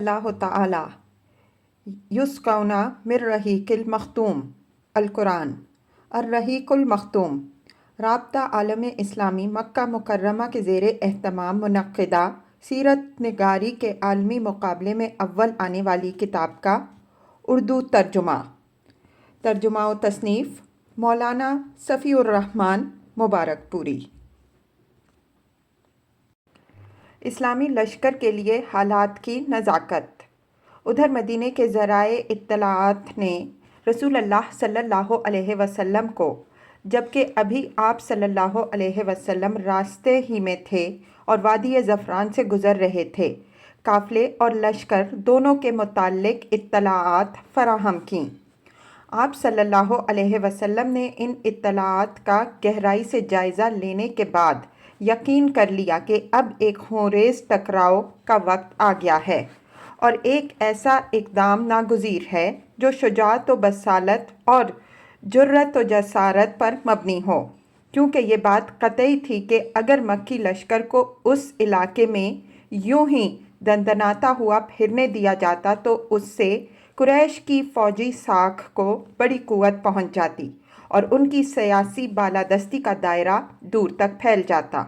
اللہ تعالی یسقونا من رحیق المختوم القرآن الرحیق المختوم رابطہ عالم اسلامی مکہ مکرمہ کے زیر اہتمام منعقدہ سیرت نگاری کے عالمی مقابلے میں اول آنے والی کتاب کا اردو ترجمہ و تصنیف مولانا صفی الرحمن مبارک پوری۔ اسلامی لشکر کے لیے حالات کی نزاکت۔ ادھر مدینے کے ذرائع اطلاعات نے رسول اللہ صلی اللہ علیہ وسلم کو، جبکہ ابھی آپ صلی اللہ علیہ وسلم راستے ہی میں تھے اور وادی زعفران سے گزر رہے تھے، قافلے اور لشکر دونوں کے متعلق اطلاعات فراہم کیں۔ آپ صلی اللہ علیہ وسلم نے ان اطلاعات کا گہرائی سے جائزہ لینے کے بعد یقین کر لیا کہ اب ایک خونریز ٹکراؤ کا وقت آ گیا ہے اور ایک ایسا اقدام ناگزیر ہے جو شجاعت و بصالت اور جرأت و جسارت پر مبنی ہو، کیونکہ یہ بات قطعی تھی کہ اگر مکی لشکر کو اس علاقے میں یوں ہی دندناتا ہوا پھرنے دیا جاتا تو اس سے قریش کی فوجی ساکھ کو بڑی قوت پہنچ جاتی اور ان کی سیاسی بالادستی کا دائرہ دور تک پھیل جاتا۔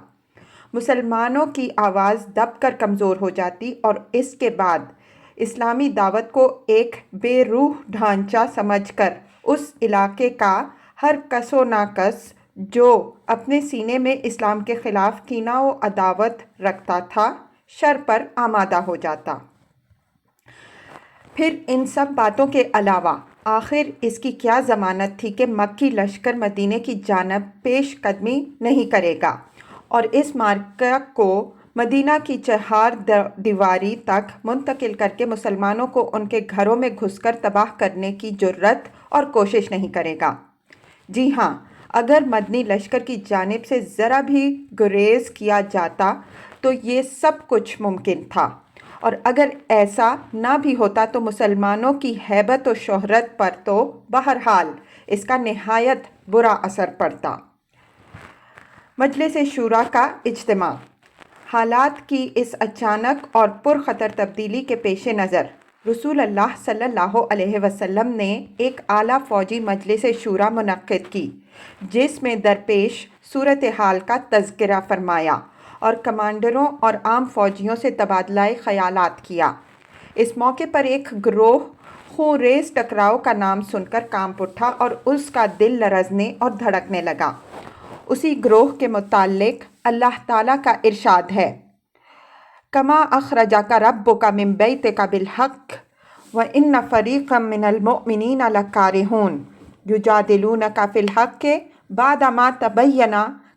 مسلمانوں کی آواز دب کر کمزور ہو جاتی اور اس کے بعد اسلامی دعوت کو ایک بے روح ڈھانچہ سمجھ کر اس علاقے کا ہر کس و ناکس جو اپنے سینے میں اسلام کے خلاف کینہ و عداوت رکھتا تھا شر پر آمادہ ہو جاتا۔ پھر ان سب باتوں کے علاوہ آخر اس کی کیا ضمانت تھی کہ مکی لشکر مدینے کی جانب پیش قدمی نہیں کرے گا اور اس معرکہ کو مدینہ کی چہار دیواری تک منتقل کر کے مسلمانوں کو ان کے گھروں میں گھس کر تباہ کرنے کی جرأت اور کوشش نہیں کرے گا؟ جی ہاں، اگر مدنی لشکر کی جانب سے ذرا بھی گریز کیا جاتا تو یہ سب کچھ ممکن تھا، اور اگر ایسا نہ بھی ہوتا تو مسلمانوں کی ہیبت و شہرت پر تو بہرحال اس کا نہایت برا اثر پڑتا۔ مجلس شورا کا اجتماع۔ حالات کی اس اچانک اور پرخطر تبدیلی کے پیش نظر رسول اللہ صلی اللہ علیہ وسلم نے ایک اعلیٰ فوجی مجلس شورا منعقد کی، جس میں درپیش صورتحال کا تذکرہ فرمایا اور کمانڈروں اور عام فوجیوں سے تبادلہ خیالات کیا۔ اس موقع پر ایک گروہ خونریز ٹکراؤ کا نام سن کر کانپ اٹھا اور اس کا دل لرزنے اور دھڑکنے لگا۔ اسی گروہ کے متعلق اللہ تعالیٰ کا ارشاد ہے: کما اخرجک ربک من بیتک بالحق وان فریقا من المؤمنین لکارہون یجادلونک فی الحق بعدما تبین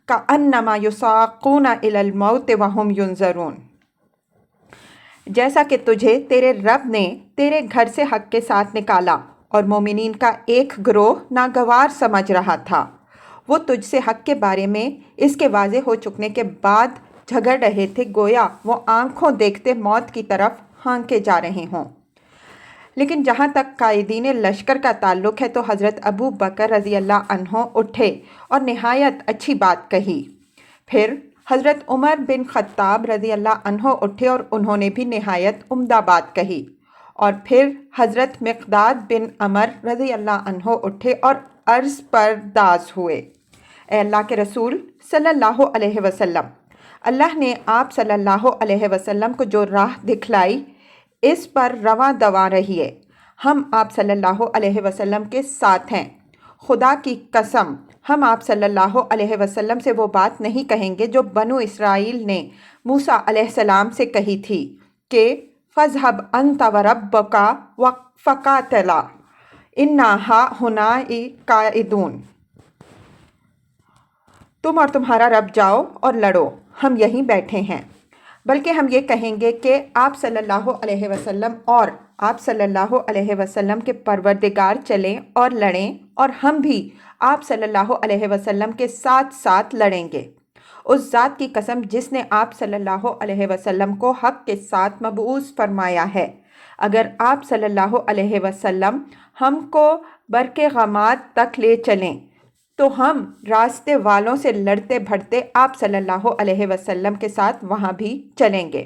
کأنما یساقون الی الموت وہم ینظرون۔ جیسا کہ تجھے تیرے رب نے تیرے گھر سے حق کے ساتھ نکالا اور مومنین کا ایک گروہ ناگوار سمجھ رہا تھا، وہ تجھ سے حق کے بارے میں اس کے واضح ہو چکنے کے بعد جھگڑ رہے تھے، گویا وہ آنکھوں دیکھتے موت کی طرف ہانکے جا رہے ہوں۔ لیکن جہاں تک قائدین لشکر کا تعلق ہے تو حضرت ابو بکر رضی اللہ عنہ اٹھے اور نہایت اچھی بات کہی۔ پھر حضرت عمر بن خطاب رضی اللہ عنہ اٹھے اور انہوں نے بھی نہایت عمدہ بات کہی، اور پھر حضرت مقداد بن عمر رضی اللہ عنہ اٹھے اور عرض پرداز ہوئے: اے اللہ کے رسول صلی اللہ علیہ وسلم، اللہ نے آپ صلی اللہ علیہ وسلم کو جو راہ دکھلائی اس پر رواں دواں رہیے، ہم آپ صلی اللہ علیہ وسلم کے ساتھ ہیں۔ خدا کی قسم ہم آپ صلی اللہ علیہ وسلم سے وہ بات نہیں کہیں گے جو بنو اسرائیل نے موسیٰ علیہ السلام سے کہی تھی کہ فَاذْهَبْ أَنْتَ وَرَبُّكَ فَقَاتِلَا إِنَّا هَاهُنَا قَاعِدُونَ۔ تم اور تمہارا رب جاؤ اور لڑو، ہم یہیں بیٹھے ہیں۔ بلکہ ہم یہ کہیں گے کہ آپ صلی اللہ علیہ وسلم اور آپ صلی اللہ علیہ وسلم کے پروردگار چلیں اور لڑیں، اور ہم بھی آپ صلی اللہ علیہ وسلم کے ساتھ ساتھ لڑیں گے۔ اس ذات کی قسم جس نے آپ صلی اللہ علیہ وسلم کو حق کے ساتھ مبعوث فرمایا ہے، اگر آپ صلی اللہ علیہ وسلم ہم کو برق غماد تک لے چلیں تو ہم راستے والوں سے لڑتے بھڑتے آپ صلی اللہ علیہ وسلم کے ساتھ وہاں بھی چلیں گے۔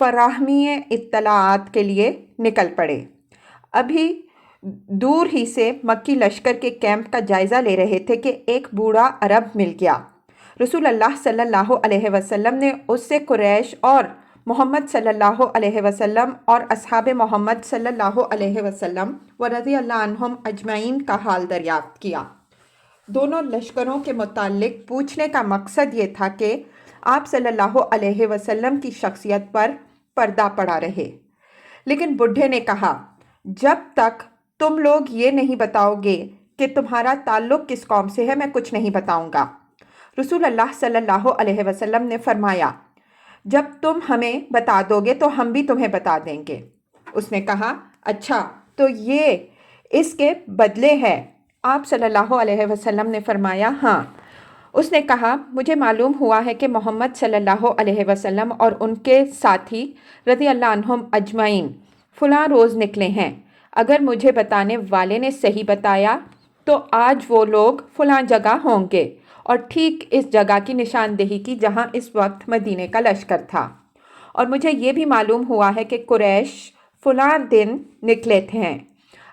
فراہمی اطلاعات کے لیے نکل پڑے۔ ابھی دور ہی سے مکی لشکر کے کیمپ کا جائزہ لے رہے تھے کہ ایک بوڑھا عرب مل گیا۔ رسول اللہ صلی اللہ علیہ وسلم نے اس سے قریش اور محمد صلی اللہ علیہ وسلم اور اصحاب محمد صلی اللہ علیہ وسلم و رضی اللہ عنہم اجمعین کا حال دریافت کیا۔ دونوں لشکروں کے متعلق پوچھنے کا مقصد یہ تھا کہ آپ صلی اللہ علیہ وسلم کی شخصیت پر پردہ پڑا رہے۔ لیکن بڈھے نے کہا، جب تک تم لوگ یہ نہیں بتاؤ گے کہ تمہارا تعلق کس قوم سے ہے، میں کچھ نہیں بتاؤں گا۔ رسول اللہ صلی اللہ علیہ وسلم نے فرمایا، جب تم ہمیں بتا دو گے تو ہم بھی تمہیں بتا دیں گے۔ اس نے کہا، اچھا تو یہ اس کے بدلے ہے؟ آپ صلی اللہ علیہ وسلم نے فرمایا، ہاں۔ اس نے کہا، مجھے معلوم ہوا ہے کہ محمد صلی اللہ علیہ وسلم اور ان کے ساتھی رضی اللہ عنہم اجمعین فلاں روز نکلے ہیں۔ اگر مجھے بتانے والے نے صحیح بتایا تو آج وہ لوگ فلاں جگہ ہوں گے، اور ٹھیک اس جگہ کی نشاندہی کی جہاں اس وقت مدینے کا لشکر تھا۔ اور مجھے یہ بھی معلوم ہوا ہے کہ قریش فلاں دن نکلے تھے۔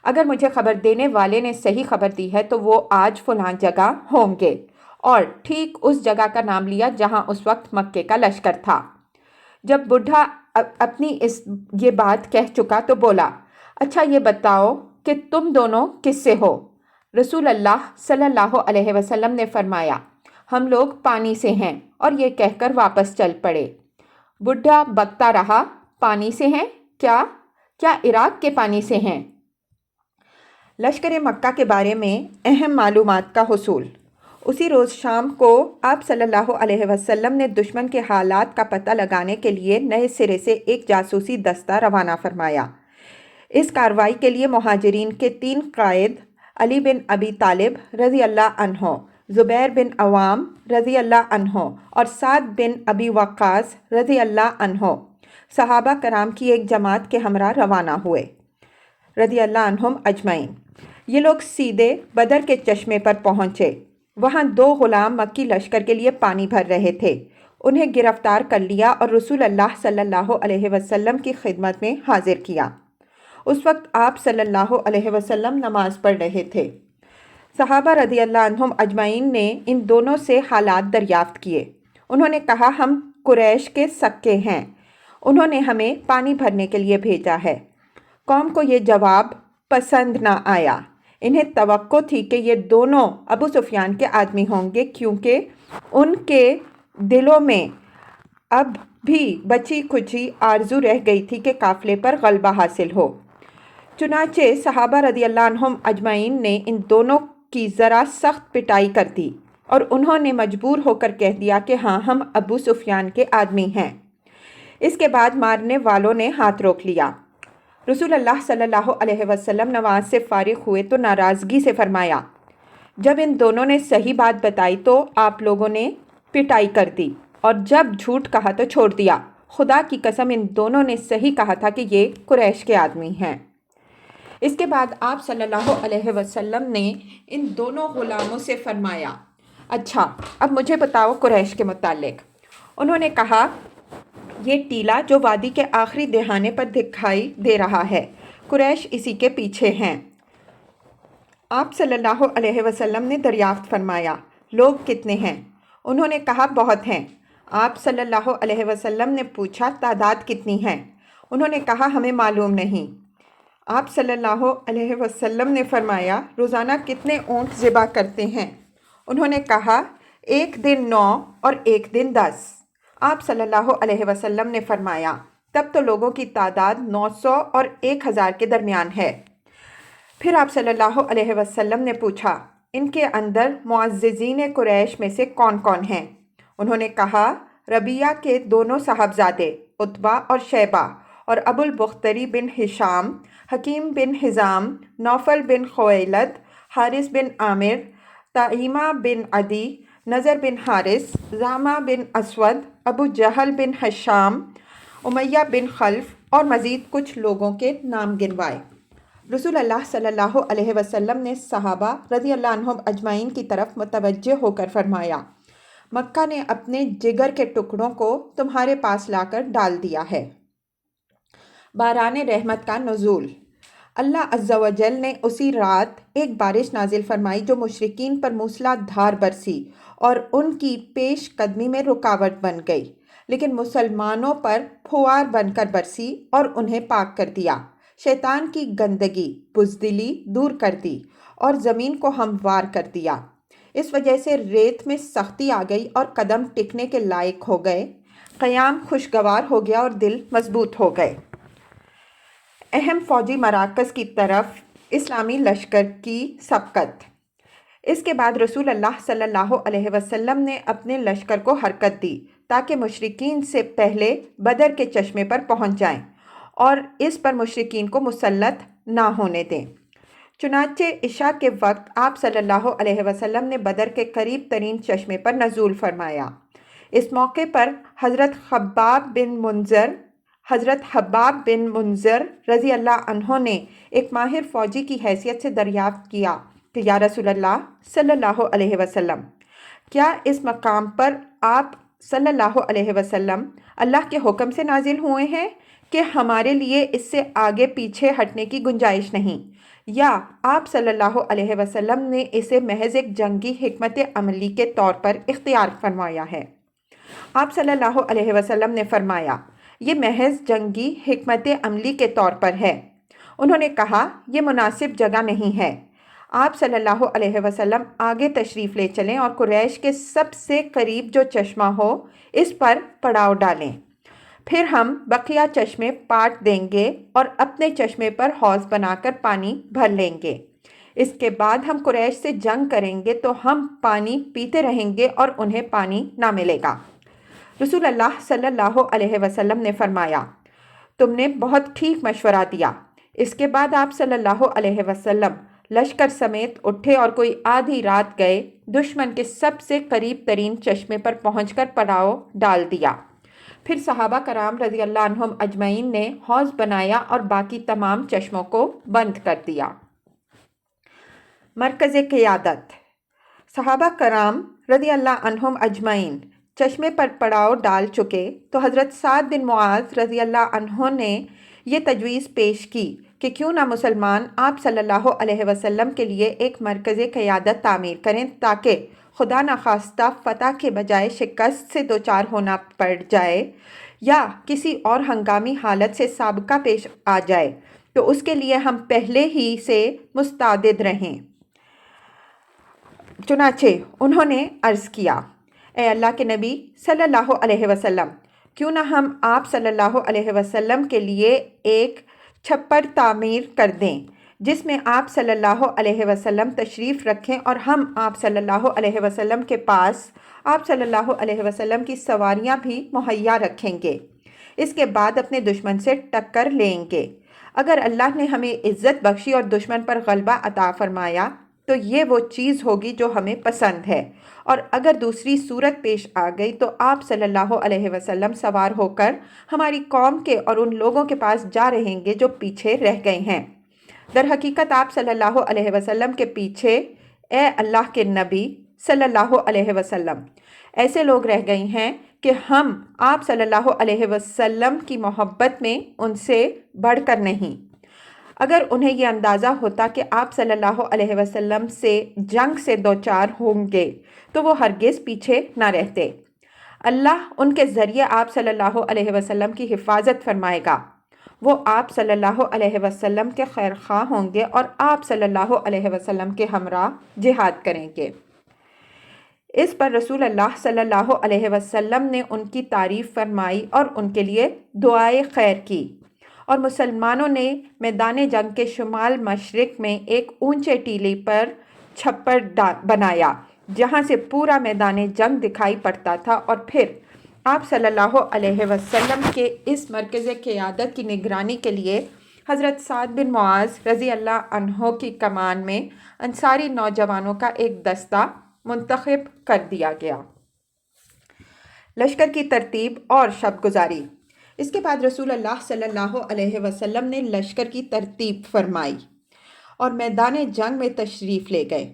اگر مجھے خبر دینے والے نے صحیح خبر دی ہے تو وہ آج فلاں جگہ ہوں گے، اور ٹھیک اس جگہ کا نام لیا جہاں اس وقت مکے کا لشکر تھا۔ جب بڈھا اپنی یہ بات کہہ چکا تو بولا، اچھا یہ بتاؤ کہ تم دونوں کس سے ہو؟ رسول اللہ صلی اللہ علیہ وسلم نے فرمایا، ہم لوگ پانی سے ہیں، اور یہ کہہ کر واپس چل پڑے۔ بڈھا بکتا رہا، پانی سے ہیں؟ کیا عراق کے پانی سے ہیں؟ لشکر مکہ کے بارے میں اہم معلومات کا حصول۔ اسی روز شام کو آپ صلی اللہ علیہ وسلم نے دشمن کے حالات کا پتہ لگانے کے لیے نئے سرے سے ایک جاسوسی دستہ روانہ فرمایا۔ اس کارروائی کے لیے مہاجرین کے 3 قائد علی بن ابی طالب رضی اللہ عنہ، زبیر بن عوام رضی اللہ عنہ اور سعد بن ابی وقاص رضی اللہ عنہ صحابہ کرام کی ایک جماعت کے ہمراہ روانہ ہوئے رضی اللہ عنہم اجمعین۔ یہ لوگ سیدھے بدر کے چشمے پر پہنچے۔ وہاں 2 غلام مکی لشکر کے لیے پانی بھر رہے تھے۔ انہیں گرفتار کر لیا اور رسول اللہ صلی اللہ علیہ وسلم کی خدمت میں حاضر کیا۔ اس وقت آپ صلی اللہ علیہ وسلم نماز پڑھ رہے تھے۔ صحابہ رضی اللہ عنہم اجمعین نے ان دونوں سے حالات دریافت کیے۔ انہوں نے کہا، ہم قریش کے سکے ہیں، انہوں نے ہمیں پانی بھرنے کے لیے بھیجا ہے۔ قوم کو یہ جواب پسند نہ آیا۔ انہیں توقع تھی کہ یہ دونوں ابو سفیان کے آدمی ہوں گے، کیونکہ ان کے دلوں میں اب بھی بچی کھچی آرزو رہ گئی تھی کہ قافلے پر غلبہ حاصل ہو۔ چنانچہ صحابہ رضی اللہ عنہم اجمعین نے ان دونوں کی ذرا سخت پٹائی کر دی، اور انہوں نے مجبور ہو کر کہہ دیا کہ ہاں، ہم ابو سفیان کے آدمی ہیں۔ اس کے بعد مارنے والوں نے ہاتھ روک لیا۔ رسول اللہ صلی اللہ علیہ وسلم نماز سے فارغ ہوئے تو ناراضگی سے فرمایا، جب ان دونوں نے صحیح بات بتائی تو آپ لوگوں نے پٹائی کر دی، اور جب جھوٹ کہا تو چھوڑ دیا۔ خدا کی قسم ان دونوں نے صحیح کہا تھا کہ یہ قریش کے آدمی ہیں۔ اس کے بعد آپ صلی اللہ علیہ وسلم نے ان دونوں غلاموں سے فرمایا، اچھا اب مجھے بتاؤ قریش کے متعلق۔ انہوں نے کہا، یہ ٹیلا جو وادی کے آخری دہانے پر دکھائی دے رہا ہے، قریش اسی کے پیچھے ہیں۔ آپ صلی اللہ علیہ وسلم نے دریافت فرمایا، لوگ کتنے ہیں؟ انہوں نے کہا، بہت ہیں۔ آپ صلی اللہ علیہ وسلم نے پوچھا، تعداد کتنی ہے؟ انہوں نے کہا، ہمیں معلوم نہیں۔ آپ صلی اللہ علیہ وسلم نے فرمایا، روزانہ کتنے اونٹ ذبح کرتے ہیں؟ انہوں نے کہا، ایک دن 9 اور ایک دن 10۔ آپ صلی اللہ علیہ وسلم نے فرمایا، تب تو لوگوں کی تعداد 900 اور 1000 کے درمیان ہے۔ پھر آپ صلی اللہ علیہ وسلم نے پوچھا، ان کے اندر معززین قریش میں سے کون کون ہیں؟ انہوں نے کہا، ربیعہ کے دونوں صاحبزادے عتبہ اور شیبہ، اور ابو البختری بن ہشام، حکیم بن حزام، نوفل بن خویلد، حارث بن عامر، طعیمہ بن عدی، نضر بن حارث، زامہ بن اسود، ابو جہل بن ہشام، امیہ بن خلف، اور مزید کچھ لوگوں کے نام گنوائے۔ رسول اللہ صلی اللہ علیہ وسلم نے صحابہ رضی اللہ عنہم اجمعین کی طرف متوجہ ہو کر فرمایا، مکہ نے اپنے جگر کے ٹکڑوں کو تمہارے پاس لا کر ڈال دیا ہے۔ باران رحمت کا نزول۔ اللہ عز و جل نے اسی رات ایک بارش نازل فرمائی جو مشرکین پر موسلا دھار برسی اور ان کی پیش قدمی میں رکاوٹ بن گئی، لیکن مسلمانوں پر پھوار بن کر برسی اور انہیں پاک کر دیا، شیطان کی گندگی بزدلی دور کر دی اور زمین کو ہموار کر دیا۔ اس وجہ سے ریت میں سختی آ گئی اور قدم ٹکنے کے لائق ہو گئے، قیام خوشگوار ہو گیا اور دل مضبوط ہو گئے۔ اہم فوجی مراکز کی طرف اسلامی لشکر کی سبقت۔ اس کے بعد رسول اللہ صلی اللہ علیہ وسلم نے اپنے لشکر کو حرکت دی تاکہ مشرکین سے پہلے بدر کے چشمے پر پہنچ جائیں اور اس پر مشرکین کو مسلط نہ ہونے دیں۔ چنانچہ عشاء کے وقت آپ صلی اللہ علیہ وسلم نے بدر کے قریب ترین چشمے پر نزول فرمایا۔ اس موقع پر حضرت حباب بن منذر رضی اللہ عنہ نے ایک ماہر فوجی کی حیثیت سے دریافت کیا کہ یا رسول اللہ صلی اللہ علیہ وسلم، کیا اس مقام پر آپ صلی اللہ علیہ وسلم اللہ کے حکم سے نازل ہوئے ہیں کہ ہمارے لیے اس سے آگے پیچھے ہٹنے کی گنجائش نہیں، یا آپ صلی اللہ علیہ وسلم نے اسے محض ایک جنگی حکمت عملی کے طور پر اختیار فرمایا ہے؟ آپ صلی اللہ علیہ وسلم نے فرمایا، یہ محض جنگی حکمت عملی کے طور پر ہے۔ انہوں نے کہا، یہ مناسب جگہ نہیں ہے، آپ صلی اللہ علیہ وسلم آگے تشریف لے چلیں اور قریش کے سب سے قریب جو چشمہ ہو اس پر پڑاؤ ڈالیں، پھر ہم بقیہ چشمے پاٹ دیں گے اور اپنے چشمے پر حوض بنا کر پانی بھر لیں گے۔ اس کے بعد ہم قریش سے جنگ کریں گے تو ہم پانی پیتے رہیں گے اور انہیں پانی نہ ملے گا۔ رسول اللہ صلی اللہ علیہ وسلم نے فرمایا، تم نے بہت ٹھیک مشورہ دیا۔ اس کے بعد آپ صلی اللہ علیہ وسلم لشکر سمیت اٹھے اور کوئی آدھی رات گئے دشمن کے سب سے قریب ترین چشمے پر پہنچ کر پڑاؤ ڈال دیا۔ پھر صحابہ کرام رضی اللہ عنہم اجمعین نے حوض بنایا اور باقی تمام چشموں کو بند کر دیا۔ مرکز قیادت۔ صحابہ کرام رضی اللہ عنہم اجمعین چشمے پر پڑاؤ ڈال چکے تو حضرت سعد بن معاذ رضی اللہ عنہ نے یہ تجویز پیش کی کہ کیوں نہ مسلمان آپ صلی اللہ علیہ وسلم کے لیے ایک مرکز قیادت تعمیر کریں تاکہ خدا نخواستہ فتح کے بجائے شکست سے دوچار ہونا پڑ جائے یا کسی اور ہنگامی حالت سے سابقہ پیش آ جائے تو اس کے لیے ہم پہلے ہی سے مستعد رہیں۔ چنانچہ انہوں نے عرض کیا، اے اللہ کے نبی صلی اللہ علیہ وسلم، کیوں نہ ہم آپ صلی اللہ علیہ وسلم کے لیے ایک چھپر تعمیر کر دیں جس میں آپ صلی اللہ علیہ وسلم تشریف رکھیں اور ہم آپ صلی اللہ علیہ وسلم کے پاس آپ صلی اللہ علیہ وسلم کی سواریاں بھی مہیا رکھیں گے۔ اس کے بعد اپنے دشمن سے ٹکر لیں گے۔ اگر اللہ نے ہمیں عزت بخشی اور دشمن پر غلبہ عطا فرمایا تو یہ وہ چیز ہوگی جو ہمیں پسند ہے، اور اگر دوسری صورت پیش آ گئی تو آپ صلی اللہ علیہ وسلم سوار ہو کر ہماری قوم کے اور ان لوگوں کے پاس جا رہیں گے جو پیچھے رہ گئے ہیں۔ در حقیقت آپ صلی اللہ علیہ وسلم کے پیچھے اے اللہ کے نبی صلی اللہ علیہ وسلم ایسے لوگ رہ گئے ہیں کہ ہم آپ صلی اللہ علیہ وسلم کی محبت میں ان سے بڑھ کر نہیں۔ اگر انہیں یہ اندازہ ہوتا کہ آپ صلی اللہ علیہ وسلم سے جنگ سے دوچار ہوں گے تو وہ ہرگز پیچھے نہ رہتے۔ اللہ ان کے ذریعے آپ صلی اللہ علیہ وسلم کی حفاظت فرمائے گا۔ وہ آپ صلی اللہ علیہ وسلم کے خیر خواہ ہوں گے اور آپ صلی اللہ علیہ وسلم کے ہمراہ جہاد کریں گے۔ اس پر رسول اللہ صلی اللہ علیہ وسلم نے ان کی تعریف فرمائی اور ان کے لیے دعائے خیر کی، اور مسلمانوں نے میدان جنگ کے شمال مشرق میں ایک اونچے ٹیلے پر چھپر بنایا جہاں سے پورا میدان جنگ دکھائی پڑتا تھا، اور پھر آپ صلی اللہ علیہ وسلم کے اس مرکز قیادت کی نگرانی کے لیے حضرت سعد بن معاذ رضی اللہ عنہ کی کمان میں انصاری نوجوانوں کا ایک دستہ منتخب کر دیا گیا۔ لشکر کی ترتیب اور شب گزاری۔ اس کے بعد رسول اللہ صلی اللہ علیہ وسلم نے لشکر کی ترتیب فرمائی اور میدان جنگ میں تشریف لے گئے۔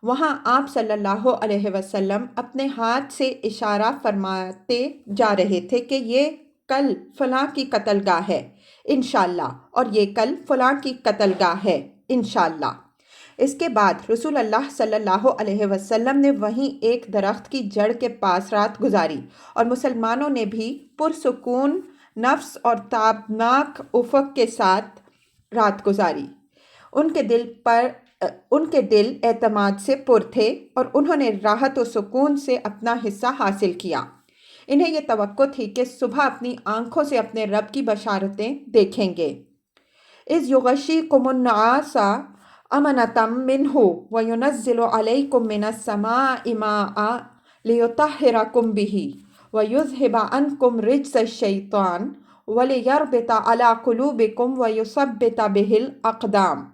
وہاں آپ صلی اللہ علیہ وسلم اپنے ہاتھ سے اشارہ فرماتے جا رہے تھے کہ یہ کل فلاں کی قتل گاہ ہے، انشاءاللہ، اور یہ کل فلاں کی قتل گاہ ہے انشاءاللہ۔ اس کے بعد رسول اللہ صلی اللہ علیہ وسلم نے وہیں ایک درخت کی جڑ کے پاس رات گزاری، اور مسلمانوں نے بھی پرسکون نفس اور تابناک افق کے ساتھ رات گزاری۔ ان کے دل اعتماد سے پر تھے، اور انہوں نے راحت و سکون سے اپنا حصہ حاصل کیا۔ انہیں یہ توقع تھی کہ صبح اپنی آنکھوں سے اپنے رب کی بشارتیں دیکھیں گے۔ اِذْ یغشیکم النعاس امنۃ منہ وینزل علیکم من السماء ماء لیطہرکم بہ ویذہب عنکم رجز الشیطان ولیربط علی قلوبکم ویثبت بہ الاقدام۔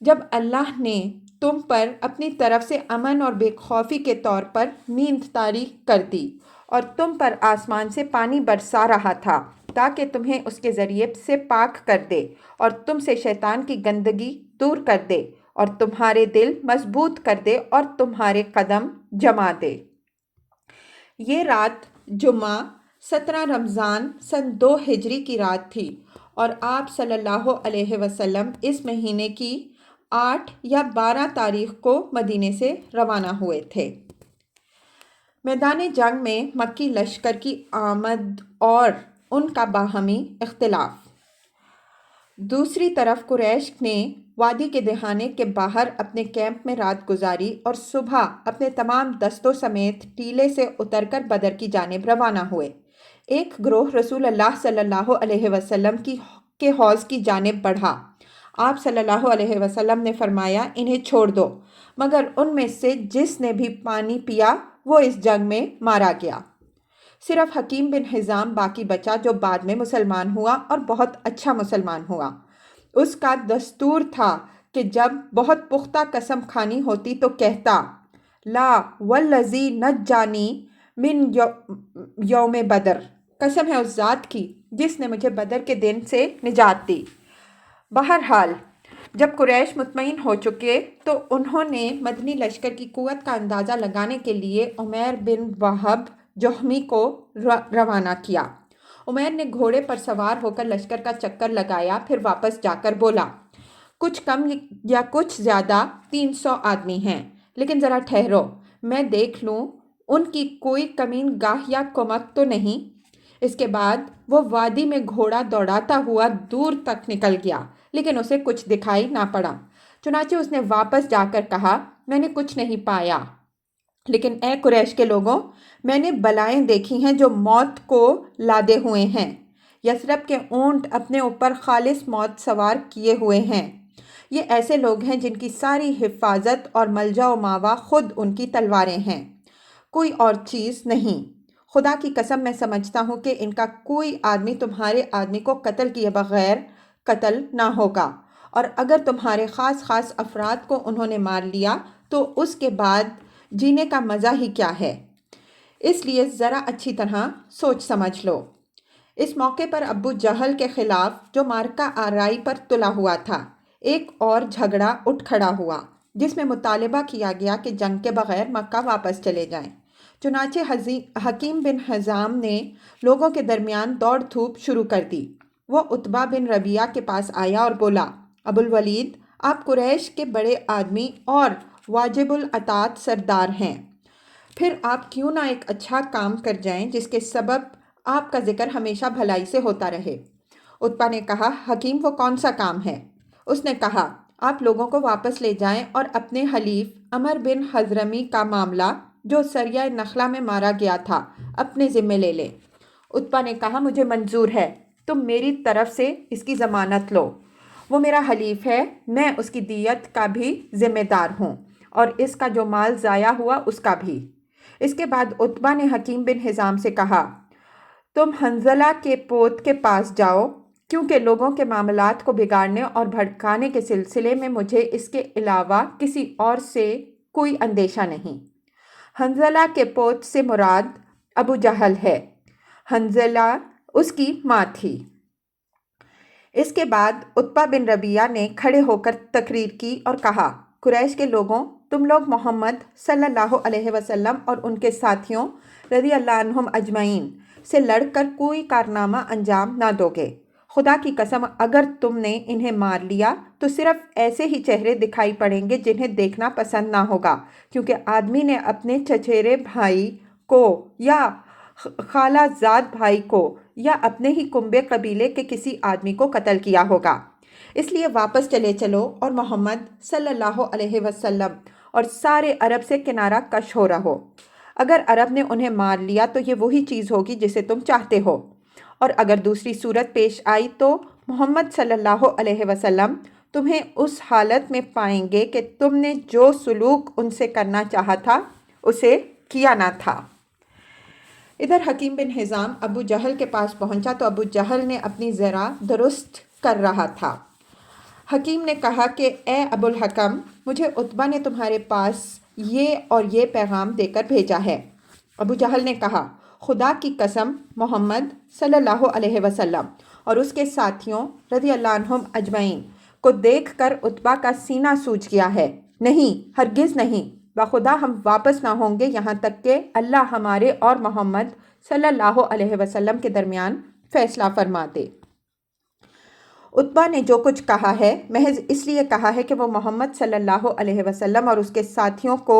جب اللہ نے تم پر اپنی طرف سے امن اور بے خوفی کے طور پر نیند طاری کر دی، اور تم پر آسمان سے پانی برسا رہا تھا تاکہ تمہیں اس کے ذریعے سے پاک کر دے، اور تم سے شیطان کی گندگی دور کر دے، اور تمہارے دل مضبوط کر دے اور تمہارے قدم جما دے۔ یہ رات جمعہ 17 رمضان سن 2 ہجری کی رات تھی، اور آپ صلی اللہ علیہ وسلم اس مہینے کی 8 یا 12 تاریخ کو مدینے سے روانہ ہوئے تھے۔ میدان جنگ میں مکی لشکر کی آمد اور ان کا باہمی اختلاف۔ دوسری طرف قریش نے وادی کے دہانے کے باہر اپنے کیمپ میں رات گزاری، اور صبح اپنے تمام دستوں سمیت ٹیلے سے اتر کر بدر کی جانب روانہ ہوئے۔ ایک گروہ رسول اللہ صلی اللہ علیہ وسلم کے حوض کی جانب بڑھا۔ آپ صلی اللہ علیہ وسلم نے فرمایا، انہیں چھوڑ دو، مگر ان میں سے جس نے بھی پانی پیا وہ اس جنگ میں مارا گیا۔ صرف حکیم بن حزام باقی بچا، جو بعد میں مسلمان ہوا اور بہت اچھا مسلمان ہوا۔ اس کا دستور تھا کہ جب بہت پختہ قسم کھانی ہوتی تو کہتا، لا والذی نجانی من یوم بدر، قسم ہے اس ذات کی جس نے مجھے بدر کے دن سے نجات دی۔ بہرحال جب قریش مطمئن ہو چکے تو انہوں نے مدنی لشکر کی قوت کا اندازہ لگانے کے لیے عمیر بن وہب جہمی کو روانہ کیا۔ عمیر نے گھوڑے پر سوار ہو کر لشکر کا چکر لگایا، پھر واپس جا کر بولا، کچھ کم یا کچھ زیادہ 300 آدمی ہیں، لیکن ذرا ٹھہرو، میں دیکھ لوں ان کی کوئی کمین گاہ یا کمک تو نہیں۔ اس کے بعد وہ وادی میں گھوڑا دوڑاتا ہوا دور تک نکل گیا، لیکن اسے کچھ دکھائی نہ پڑا۔ چنانچہ اس نے واپس جا کر کہا، میں نے کچھ نہیں پایا، لیکن اے قریش کے لوگوں، میں نے بلائیں دیکھی ہیں جو موت کو لادے ہوئے ہیں۔ یثرب کے اونٹ اپنے اوپر خالص موت سوار کیے ہوئے ہیں۔ یہ ایسے لوگ ہیں جن کی ساری حفاظت اور ملجا و ماوا خود ان کی تلواریں ہیں، کوئی اور چیز نہیں۔ خدا کی قسم میں سمجھتا ہوں کہ ان کا کوئی آدمی تمہارے آدمی کو قتل کیے بغیر قتل نہ ہوگا، اور اگر تمہارے خاص افراد کو انہوں نے مار لیا تو اس کے بعد جینے کا مزہ ہی کیا ہے۔ اس لیے ذرا اچھی طرح سوچ سمجھ لو۔ اس موقع پر ابو جہل کے خلاف، جو مارکہ آرائی پر تلا ہوا تھا، ایک اور جھگڑا اٹھ کھڑا ہوا، جس میں مطالبہ کیا گیا کہ جنگ کے بغیر مکہ واپس چلے جائیں۔ چنانچہ حکیم بن حزام نے لوگوں کے درمیان دوڑ دھوپ شروع کر دی۔ وہ عتبہ بن ربیعہ کے پاس آیا اور بولا، ابو الولید، آپ قریش کے بڑے آدمی اور واجب الاطاعت سردار ہیں، پھر آپ کیوں نہ ایک اچھا کام کر جائیں جس کے سبب آپ کا ذکر ہمیشہ بھلائی سے ہوتا رہے۔ عتبہ نے کہا، حکیم وہ کون سا کام ہے؟ اس نے کہا، آپ لوگوں کو واپس لے جائیں اور اپنے حلیف عمر بن حضرمی کا معاملہ جو سریہ نخلہ میں مارا گیا تھا اپنے ذمے لے لیں۔ عتبہ نے کہا، مجھے منظور ہے، تم میری طرف سے اس کی ضمانت لو، وہ میرا حلیف ہے، میں اس کی دیت کا بھی ذمہ دار ہوں، اور اس کا جو مال ضائع ہوا اس کا بھی۔ اس کے بعد عتبہ نے حکیم بن حزام سے کہا، تم حنظلہ کے پوت کے پاس جاؤ، کیونکہ لوگوں کے معاملات کو بگاڑنے اور بھڑکانے کے سلسلے میں مجھے اس کے علاوہ کسی اور سے کوئی اندیشہ نہیں۔ حنظلہ کے پوت سے مراد ابو جہل ہے، حنظلہ اس کی ماں تھی۔ اس کے بعد عتبہ بن ربیعہ نے کھڑے ہو کر تقریر کی اور کہا، قریش کے لوگوں، تم لوگ محمد صلی اللہ علیہ وسلم اور ان کے ساتھیوں رضی اللہ عنہم اجمعین سے لڑ کر کوئی کارنامہ انجام نہ دو گے۔ خدا کی قسم اگر تم نے انہیں مار لیا تو صرف ایسے ہی چہرے دکھائی پڑیں گے جنہیں دیکھنا پسند نہ ہوگا، کیونکہ آدمی نے اپنے چچیرے بھائی کو یا خالہ زاد بھائی کو یا اپنے ہی کنبے قبیلے کے کسی آدمی کو قتل کیا ہوگا۔ اس لیے واپس چلے چلو اور محمد صلی اللہ علیہ وسلم اور سارے عرب سے کنارہ کش ہو رہو۔ اگر عرب نے انہیں مار لیا تو یہ وہی چیز ہوگی جسے تم چاہتے ہو، اور اگر دوسری صورت پیش آئی تو محمد صلی اللہ علیہ وسلم تمہیں اس حالت میں پائیں گے کہ تم نے جو سلوک ان سے کرنا چاہا تھا اسے کیا نہ تھا۔ ادھر حکیم بن حزام ابو جہل کے پاس پہنچا تو ابو جہل نے اپنی ذرا درست کر رہا تھا۔ حکیم نے کہا کہ اے ابو الحکم، مجھے عتبہ نے تمہارے پاس یہ اور یہ پیغام دے کر بھیجا ہے۔ ابو جہل نے کہا، خدا کی قسم، محمد صلی اللہ علیہ وسلم اور اس کے ساتھیوں رضی اللہ عنہم اجمعین کو دیکھ کر عتبہ کا سینہ سوج گیا ہے۔ نہیں، ہرگز نہیں، بخدا ہم واپس نہ ہوں گے یہاں تک کہ اللہ ہمارے اور محمد صلی اللہ علیہ وسلم کے درمیان فیصلہ فرما دے۔ عتبہ نے جو کچھ کہا ہے محض اس لیے کہا ہے کہ وہ محمد صلی اللہ علیہ وسلم اور اس کے ساتھیوں کو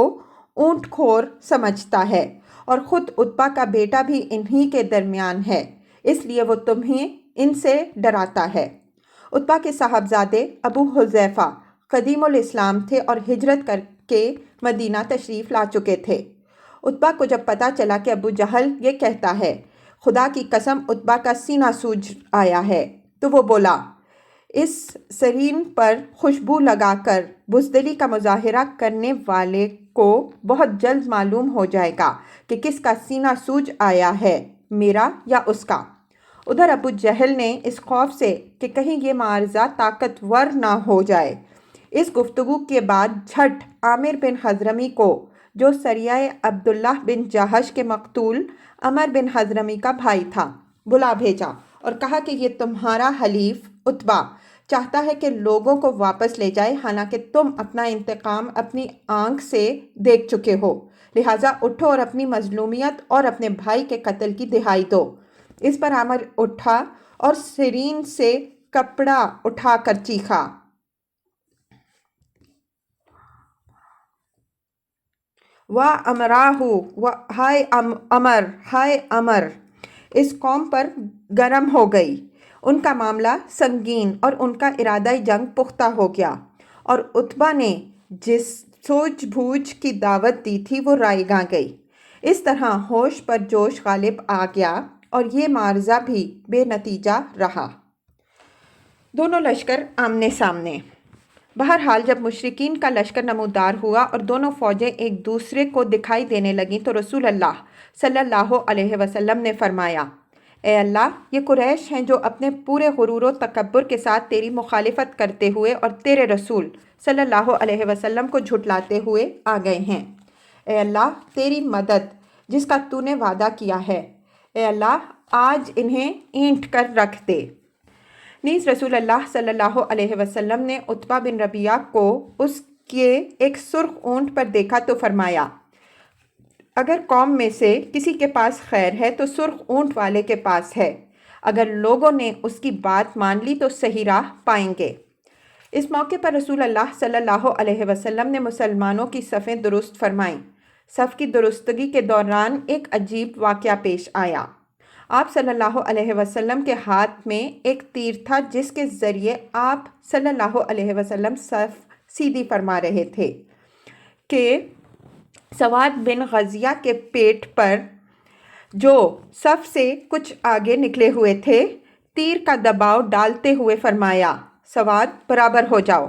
اونٹ خور سمجھتا ہے، اور خود عتبہ کا بیٹا بھی انہی کے درمیان ہے، اس لیے وہ تمہیں ان سے ڈراتا ہے۔ عتبہ کے صاحبزادے ابو حذیفہ قدیم الاسلام تھے اور ہجرت کر کے مدینہ تشریف لا چکے تھے۔ عتبہ کو جب پتہ چلا کہ ابو جہل یہ کہتا ہے، خدا کی قسم عتبہ کا سینہ سوج آیا ہے، تو وہ بولا، اس سرین پر خوشبو لگا کر بزدلی کا مظاہرہ کرنے والے کو بہت جلد معلوم ہو جائے گا کہ کس کا سینہ سوج آیا ہے، میرا یا اس کا۔ ادھر ابو جہل نے اس خوف سے کہ کہیں یہ معارضہ طاقتور نہ ہو جائے، اس گفتگو کے بعد جھٹ عامر بن حضرمی کو، جو سریہ عبداللہ بن جہش کے مقتول عمر بن حضرمی کا بھائی تھا، بلا بھیجا اور کہا کہ یہ تمہارا حلیف عتبہ چاہتا ہے کہ لوگوں کو واپس لے جائے، حالانکہ تم اپنا انتقام اپنی آنکھ سے دیکھ چکے ہو، لہٰذا اٹھو اور اپنی مظلومیت اور اپنے بھائی کے قتل کی دہائی دو۔ اس پر عامر اٹھا اور سرین سے کپڑا اٹھا کر چیخا، واہ امراہ، ہائے امر، ہائے امر! اس قوم پر گرم ہو گئی، ان کا معاملہ سنگین اور ان کا ارادہ جنگ پختہ ہو گیا، اور عتبہ نے جس سوجھ بوجھ کی دعوت دی تھی وہ رائے گاں گئی۔ اس طرح ہوش پر جوش غالب آ گیا اور یہ معرضہ بھی بے نتیجہ رہا۔ دونوں لشکر آمنے سامنے۔ بہرحال جب مشرکین کا لشکر نمودار ہوا اور دونوں فوجیں ایک دوسرے کو دکھائی دینے لگیں تو رسول اللہ صلی اللہ علیہ وسلم نے فرمایا، اے اللہ، یہ قریش ہیں جو اپنے پورے غرور و تکبر کے ساتھ تیری مخالفت کرتے ہوئے اور تیرے رسول صلی اللہ علیہ وسلم کو جھٹلاتے ہوئے آ گئے ہیں۔ اے اللہ، تیری مدد جس کا تو نے وعدہ کیا ہے، اے اللہ آج انہیں اینٹ کر رکھ دے۔ نیز رسول اللہ صلی اللہ علیہ وسلم نے عتبہ بن ربیعہ کو اس کے ایک سرخ اونٹ پر دیکھا تو فرمایا، اگر قوم میں سے کسی کے پاس خیر ہے تو سرخ اونٹ والے کے پاس ہے، اگر لوگوں نے اس کی بات مان لی تو صحیح راہ پائیں گے۔ اس موقع پر رسول اللہ صلی اللہ علیہ وسلم نے مسلمانوں کی صفیں درست فرمائیں۔ صف کی درستگی کے دوران ایک عجیب واقعہ پیش آیا۔ آپ صلی اللہ علیہ وسلم کے ہاتھ میں ایک تیر تھا جس کے ذریعے آپ صلی اللہ علیہ وسلم صف سیدھی فرما رہے تھے کہ سواد بن غزیہ کے پیٹ پر، جو صف سے کچھ آگے نکلے ہوئے تھے، تیر کا دباؤ ڈالتے ہوئے فرمایا، سواد برابر ہو جاؤ۔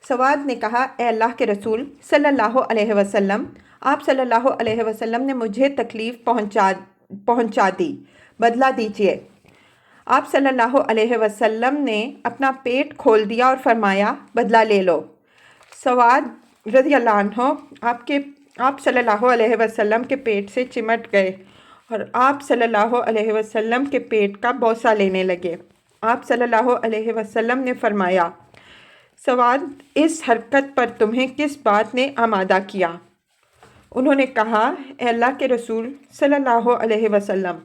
سواد نے کہا، اے اللہ کے رسول صلی اللہ علیہ وسلم، آپ صلی اللہ علیہ وسلم نے مجھے تکلیف پہنچا دی، بدلہ دیجیے۔ آپ صلی اللہ علیہ وسلم نے اپنا پیٹ کھول دیا اور فرمایا، بدلہ لے لو۔ سواد رضی اللہ عنہ آپ صلی اللہ علیہ وسلم کے پیٹ سے چمٹ گئے اور آپ صلی اللہ علیہ وسلم کے پیٹ کا بوسہ لینے لگے۔ آپ صلی اللہ علیہ وسلم نے فرمایا، سواد، اس حرکت پر تمہیں کس بات نے آمادہ کیا؟ انہوں نے کہا، اے اللہ کے رسول صلی اللہ علیہ وسلم،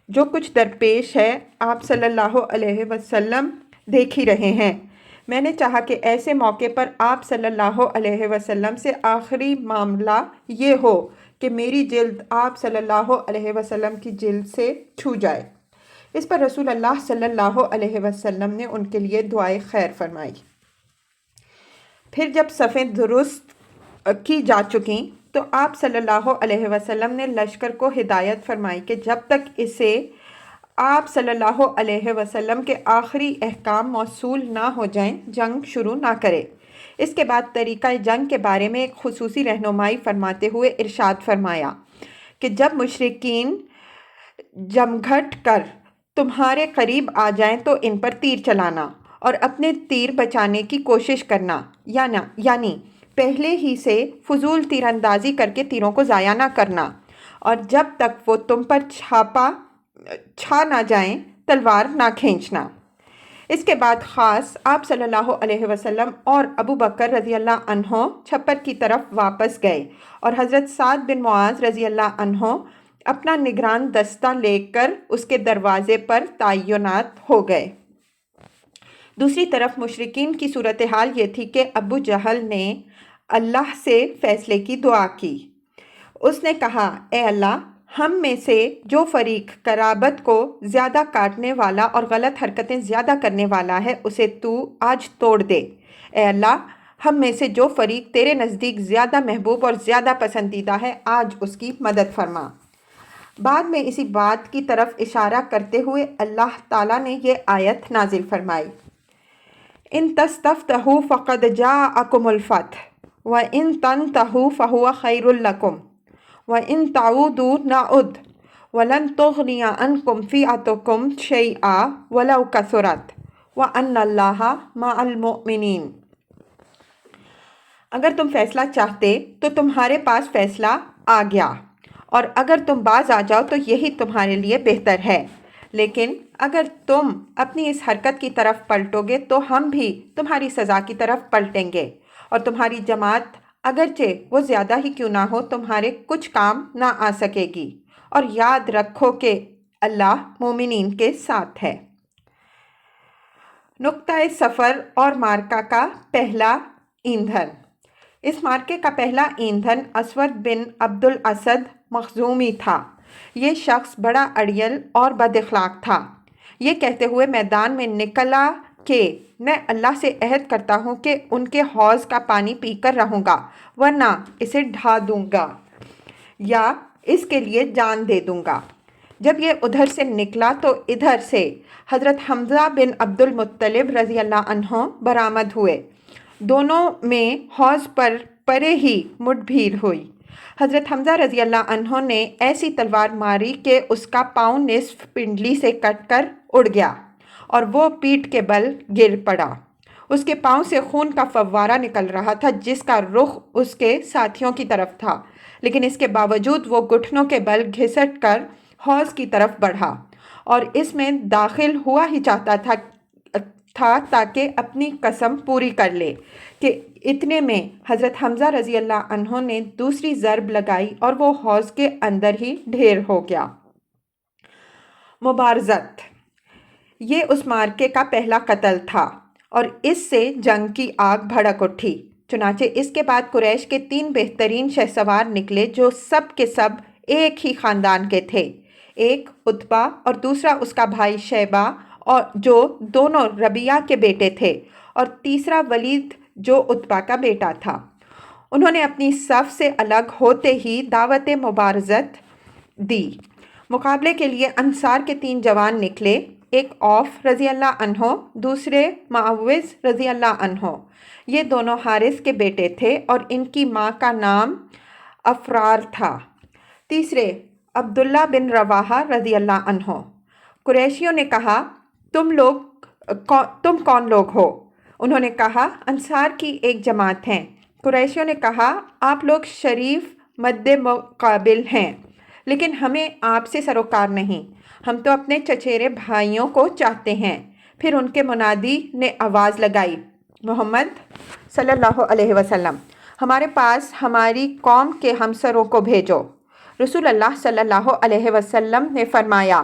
جو کچھ درپیش ہے آپ صلی اللہ علیہ وسلم دیکھ ہی رہے ہیں۔ میں نے چاہا کہ ایسے موقع پر آپ صلی اللہ علیہ وسلم سے آخری معاملہ یہ ہو کہ میری جلد آپ صلی اللہ علیہ وسلم کی جلد سے چھو جائے۔ اس پر رسول اللہ صلی اللہ علیہ وسلم نے ان کے لیے دعائے خیر فرمائی۔ پھر جب صفیں درست کی جا چکیں تو آپ صلی اللہ علیہ وسلم نے لشکر کو ہدایت فرمائی کہ جب تک اسے آپ صلی اللہ علیہ وسلم کے آخری احکام موصول نہ ہو جائیں جنگ شروع نہ کرے۔ اس کے بعد طریقہ جنگ کے بارے میں ایک خصوصی رہنمائی فرماتے ہوئے ارشاد فرمایا کہ جب مشرکین جمگھٹ کر تمہارے قریب آ جائیں تو ان پر تیر چلانا اور اپنے تیر بچانے کی کوشش کرنا، یعنی پہلے ہی سے فضول تیر اندازی کر کے تیروں کو ضائع نہ کرنا، اور جب تک وہ تم پر چھا نہ جائیں تلوار نہ کھینچنا۔ اس کے بعد خاص آپ صلی اللہ علیہ وسلم اور ابو بکر رضی اللہ عنہ چھپر کی طرف واپس گئے اور حضرت سعد بن معاذ رضی اللہ عنہ اپنا نگران دستہ لے کر اس کے دروازے پر تعینات ہو گئے۔ دوسری طرف مشرکین کی صورتحال یہ تھی کہ ابو جہل نے اللہ سے فیصلے کی دعا کی۔ اس نے کہا، اے اللہ، ہم میں سے جو فریق قرابت کو زیادہ کاٹنے والا اور غلط حرکتیں زیادہ کرنے والا ہے اسے تو آج توڑ دے۔ اے اللہ، ہم میں سے جو فریق تیرے نزدیک زیادہ محبوب اور زیادہ پسندیدہ ہے آج اس کی مدد فرما۔ بعد میں اسی بات کی طرف اشارہ کرتے ہوئے اللہ تعالیٰ نے یہ آیت نازل فرمائی، ان تستفتحوا فقد جاءکم الفتح وان تنتہوا فہو خیر لکم وان تعودوا نعد ولن تغنی عنکم فئتکم شیئا ولو کثرت وان اللہ مع المؤمنین۔ اگر تم فیصلہ چاہتے تو تمہارے پاس فیصلہ آ گیا، اور اگر تم باز آ جاؤ تو یہی تمہارے لیے بہتر ہے، لیکن اگر تم اپنی اس حرکت کی طرف پلٹو گے تو ہم بھی تمہاری سزا کی طرف پلٹیں گے، اور تمہاری جماعت اگرچہ وہ زیادہ ہی کیوں نہ ہو تمہارے کچھ کام نہ آ سکے گی، اور یاد رکھو کہ اللہ مومنین کے ساتھ ہے۔ نقطہ سفر اور مارکہ کا پہلا ایندھن۔ اس مارکے کا پہلا ایندھن اسود بن عبد الاسد مخزومی تھا۔ یہ شخص بڑا اڑیل اور بد اخلاق تھا۔ یہ کہتے ہوئے میدان میں نکلا کہ میں اللہ سے عہد کرتا ہوں کہ ان کے حوض کا پانی پی کر رہوں گا، ورنہ اسے ڈھا دوں گا یا اس کے لیے جان دے دوں گا۔ جب یہ ادھر سے نکلا تو ادھر سے حضرت حمزہ بن عبد المطلب رضی اللہ عنہ برآمد ہوئے۔ دونوں میں حوض پر پرے ہی مٹ بھیڑ ہوئی۔ حضرت حمزہ رضی اللہ عنہ نے ایسی تلوار ماری کہ اس کا پاؤں نصف پنڈلی سے کٹ کر اڑ گیا اور وہ پیٹھ کے بل گر پڑا۔ اس کے پاؤں سے خون کا فوارہ نکل رہا تھا جس کا رخ اس کے ساتھیوں کی طرف تھا، لیکن اس کے باوجود وہ گھٹنوں کے بل گھسٹ کر حوض کی طرف بڑھا اور اس میں داخل ہوا ہی چاہتا تھا تاکہ اپنی قسم پوری کر لے کہ اتنے میں حضرت حمزہ رضی اللہ عنہ نے دوسری ضرب لگائی اور وہ حوض کے اندر ہی ڈھیر ہو گیا۔ مبارزت۔ یہ اس مارکے کا پہلا قتل تھا اور اس سے جنگ کی آگ بھڑک اٹھی۔ چنانچہ اس کے بعد قریش کے 3 بہترین شہسوار نکلے جو سب کے سب ایک ہی خاندان کے تھے، ایک عتبہ اور دوسرا اس کا بھائی شیبہ اور جو دونوں ربیعہ کے بیٹے تھے، اور تیسرا ولید جو عتبہ کا بیٹا تھا۔ انہوں نے اپنی صف سے الگ ہوتے ہی دعوت مبارزت دی۔ مقابلے کے لیے انصار کے 3 جوان نکلے، ایک عوف رضی اللہ عنہ، دوسرے معوذ رضی اللہ عنہ۔ یہ دونوں حارث کے بیٹے تھے اور ان کی ماں کا نام افرار تھا۔ تیسرے عبداللہ بن رواحہ رضی اللہ عنہ۔ قریشیوں نے کہا، تم کون لوگ ہو؟ انہوں نے کہا، انصار کی ایک جماعت ہیں۔ قریشیوں نے کہا، آپ لوگ شریف مد مقابل ہیں، لیکن ہمیں آپ سے سروکار نہیں، ہم تو اپنے چچیرے بھائیوں کو چاہتے ہیں۔ پھر ان کے منادی نے آواز لگائی، محمد صلی اللہ علیہ وسلم، ہمارے پاس ہماری قوم کے ہمسروں کو بھیجو۔ رسول اللہ صلی اللہ علیہ وسلم نے فرمایا،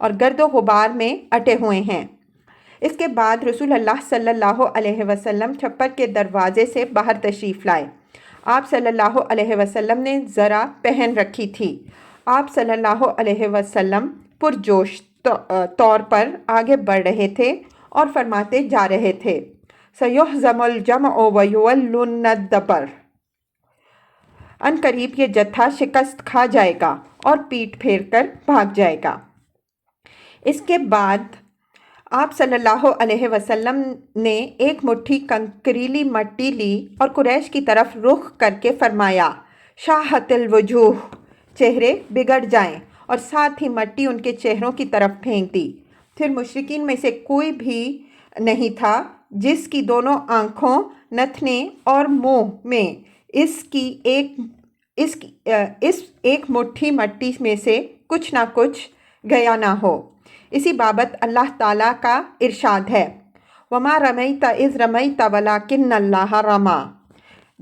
اور گرد و غبار میں اٹے ہوئے ہیں۔ اس کے بعد رسول اللہ صلی اللہ علیہ وسلم چھپر کے دروازے سے باہر تشریف لائے۔ آپ صلی اللہ علیہ وسلم نے ذرا پہن رکھی تھی۔ آپ صلی اللہ علیہ وسلم پرجوش طور پر آگے بڑھ رہے تھے اور فرماتے جا رہے تھے، سَيُهْزَمُ الْجَمْعُ وَيُوَلُّونَ الدُّبُرَ، ان قریب یہ جتھا شکست کھا جائے گا اور پیٹ پھیر کر بھاگ جائے گا۔ اس کے بعد آپ صلی اللہ علیہ وسلم نے ایک مٹھی کنکریلی مٹی لی اور قریش کی طرف رخ کر کے فرمایا، شاہت الوجوہ، چہرے بگڑ جائیں، اور ساتھ ہی مٹی ان کے چہروں کی طرف پھینک دی۔ پھر مشرکین میں سے کوئی بھی نہیں تھا جس کی دونوں آنکھوں، نتنے اور منہ میں اس ایک مٹھی مٹی میں سے کچھ نہ کچھ گیا نہ ہو۔ اسی بابت اللہ تعالیٰ کا ارشاد ہے، وَمَا رَمَيْتَ إِذْ رَمَيْتَ وَلَكِنَّ اللَّهَ رَمَى۔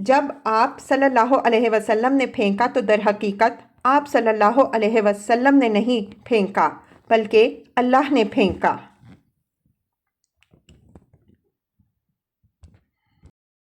جب آپ صلی اللہ علیہ وسلم نے پھینکا تو در حقیقت آپ صلی اللہ علیہ وسلم نے نہیں پھینکا بلکہ اللہ نے پھینکا۔